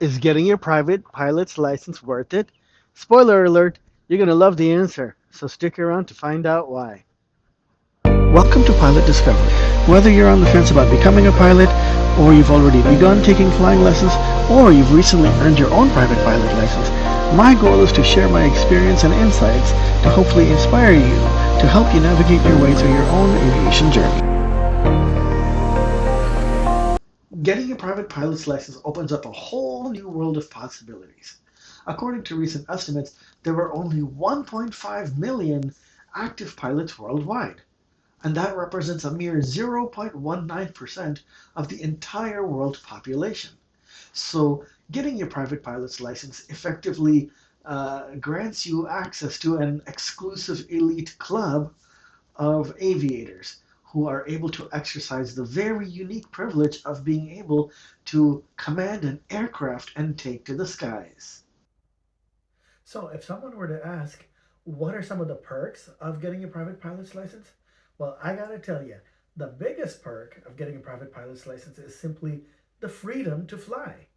Is getting your private pilot's license worth it? Spoiler alert, you're going to love the answer, so stick around to find out why. Welcome to Pilot Discovery. Whether you're on the fence about becoming a pilot, or you've already begun taking flying lessons, or you've recently earned your own private pilot license, my goal is to share my experience and insights to hopefully inspire you to help you navigate your way through your own aviation journey. Getting a private pilot's license opens up a whole new world of possibilities. According to recent estimates, there are only 1.5 million active pilots worldwide, and that represents a mere 0.19% of the entire world population. So, getting your private pilot's license effectively grants you access to an exclusive elite club of aviators who are able to exercise the very unique privilege of being able to command an aircraft and take to the skies. So, if someone were to ask, what are some of the perks of getting a private pilot's license? Well, I gotta tell you, the biggest perk of getting a private pilot's license is simply the freedom to fly.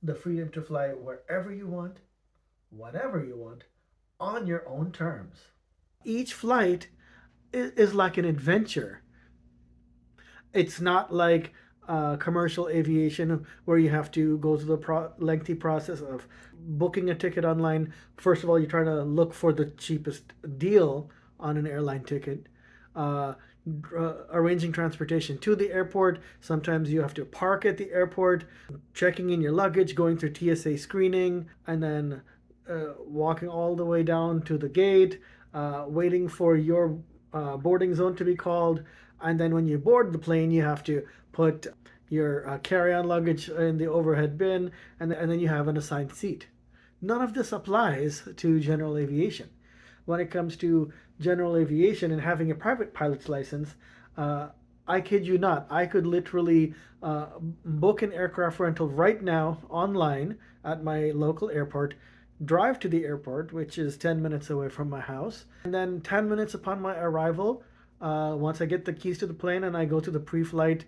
The freedom to fly wherever you want, whatever you want, on your own terms. Each flight is like an adventure. It's not like commercial aviation where you have to go through the lengthy process of booking a ticket online. First of all, you're trying to look for the cheapest deal on an airline ticket. Uh, Arranging transportation to the airport. Sometimes you have to park at the airport, checking in your luggage, going through TSA screening, and then walking all the way down to the gate, waiting for your boarding zone to be called. And then when you board the plane, you have to put your carry-on luggage in the overhead bin, and then you have an assigned seat. None of this applies to general aviation. When it comes to general aviation and having a private pilot's license, uh, I kid you not, I could literally book an aircraft rental right now online at my local airport, drive to the airport, which is 10 minutes away from my house, and then 10 minutes upon my arrival, once I get the keys to the plane and I go to the pre flight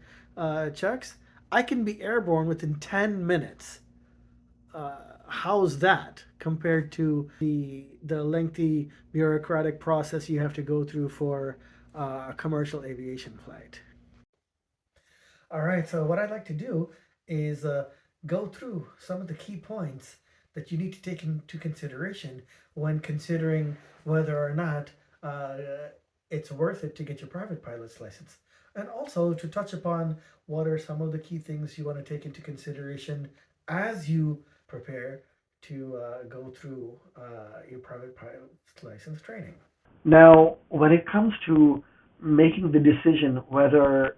checks, I can be airborne within 10 minutes. How's that compared to the lengthy bureaucratic process you have to go through for a commercial aviation flight? All right, so what I'd like to do is go through some of the key points that you need to take into consideration when considering whether or not uh, it's worth it to get your private pilot's license. And also to touch upon what are some of the key things you want to take into consideration as you prepare to go through your private pilot's license training. Now, when it comes to making the decision whether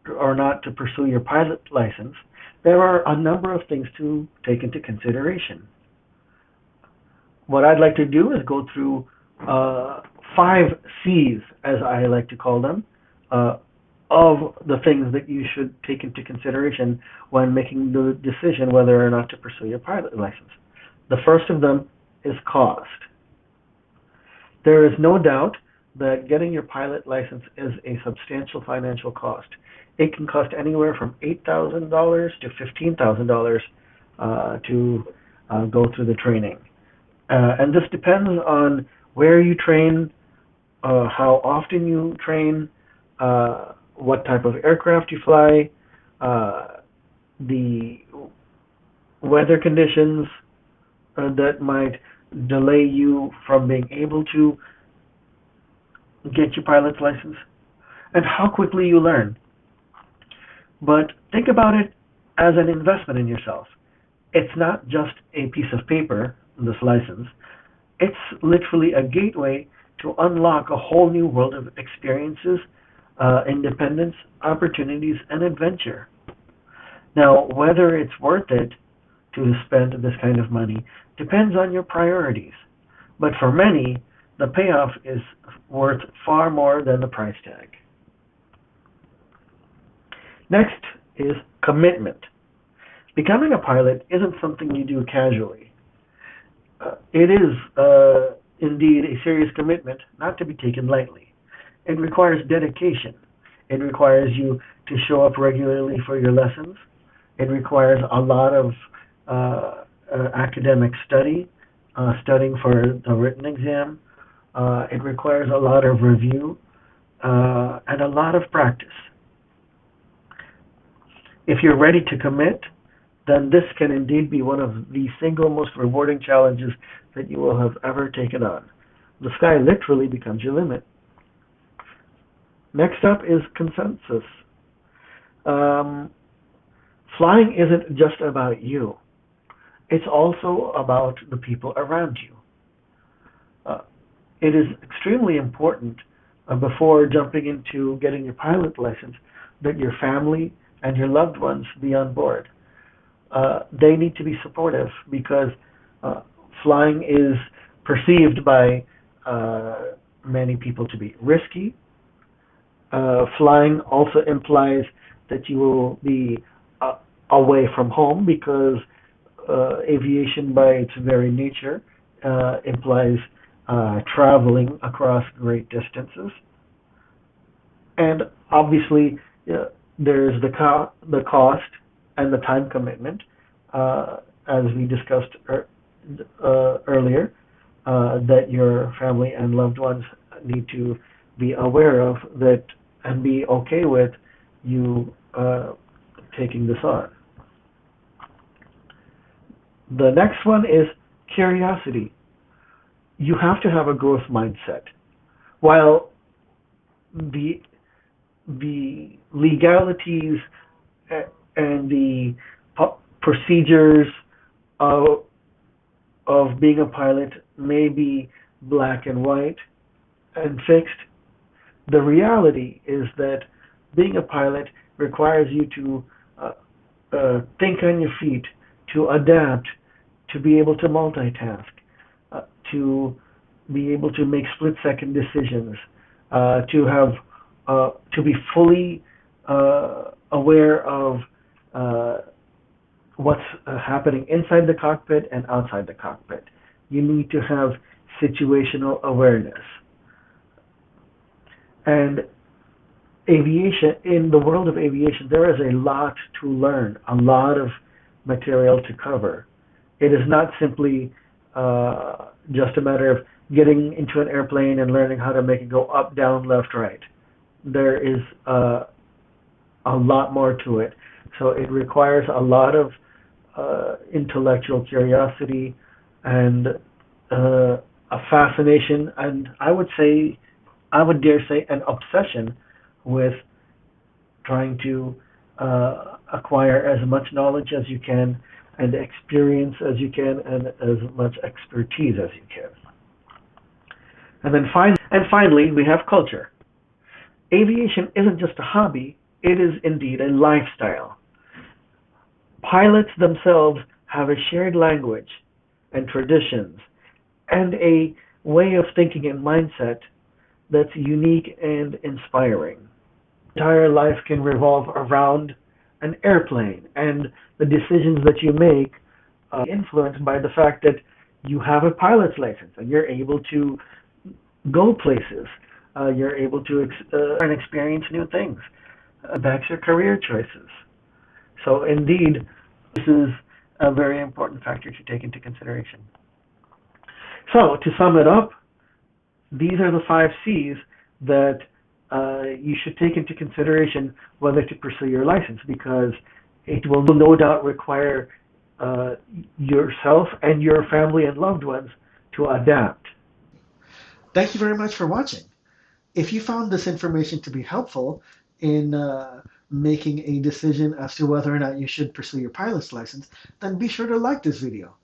or not to pursue your pilot license, there are a number of things to take into consideration. What I'd like to do is go through five C's, as I like to call them, uh, of the things that you should take into consideration when making the decision whether or not to pursue your pilot license. The first of them is cost. There is no doubt that getting your pilot license is a substantial financial cost. It can cost anywhere from $8,000 to $15,000 to go through the training. And this depends on where you train, how often you train, what type of aircraft you fly, the weather conditions that might delay you from being able to get your pilot's license, and how quickly you learn. But think about it as an investment in yourself. It's not just a piece of paper, this license. It's literally a gateway to unlock a whole new world of experiences, independence, opportunities, and adventure. Now, whether it's worth it to spend this kind of money depends on your priorities. But for many, the payoff is worth far more than the price tag. Next is commitment. Becoming a pilot isn't something you do casually. It is indeed a serious commitment not to be taken lightly. It requires dedication. It requires you to show up regularly for your lessons. It requires a lot of academic study, studying for the written exam. It requires a lot of review and a lot of practice. If you're ready to commit, then this can indeed be one of the single most rewarding challenges that you will have ever taken on. The sky literally becomes your limit. Next up is consensus. Um, Flying isn't just about you, it's also about the people around you. Uh, it is extremely important before jumping into getting your pilot license that your family and your loved ones be on board. They need to be supportive because uh, flying is perceived by many people to be risky. Flying also implies that you will be uh, away from home because aviation, by its very nature, implies traveling across great distances. And obviously, there's the cost and the time commitment, as we discussed earlier, that your family and loved ones need to be aware of that and be okay with you taking this on. The next one is curiosity. You have to have a growth mindset. While the legalities and the procedures of being a pilot may be black and white and fixed, the reality is that being a pilot requires you to think on your feet, to adapt, to be able to multitask, uh, to be able to make split-second decisions, to be fully aware of uh, what's happening inside the cockpit and outside the cockpit. You need to have situational awareness. And aviation, in the world of aviation, there is a lot to learn, a lot of material to cover. It is not simply just a matter of getting into an airplane and learning how to make it go up, down, left, right. There is a lot more to it. So it requires a lot of intellectual curiosity and a fascination, and I would dare say, an obsession with trying to acquire as much knowledge as you can and experience as you can and as much expertise as you can. And finally, we have culture. Aviation isn't just a hobby, it is indeed a lifestyle. Pilots themselves have a shared language and traditions and a way of thinking and mindset that's unique and inspiring. Entire life can revolve around an airplane, and the decisions that you make influenced by the fact that you have a pilot's license and you're able to go places. You're able to and experience new things. That's your career choices. So indeed, this is a very important factor to take into consideration. So to sum it up, these are the 5 C's that you should take into consideration whether to pursue your license, because it will no doubt require uh, yourself and your family and loved ones to adapt. Thank you very much for watching. If you found this information to be helpful in making a decision as to whether or not you should pursue your pilot's license, then be sure to like this video.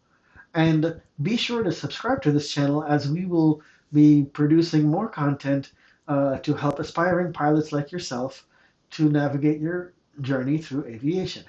And be sure to subscribe to this channel, as we will be producing more content to help aspiring pilots like yourself to navigate your journey through aviation.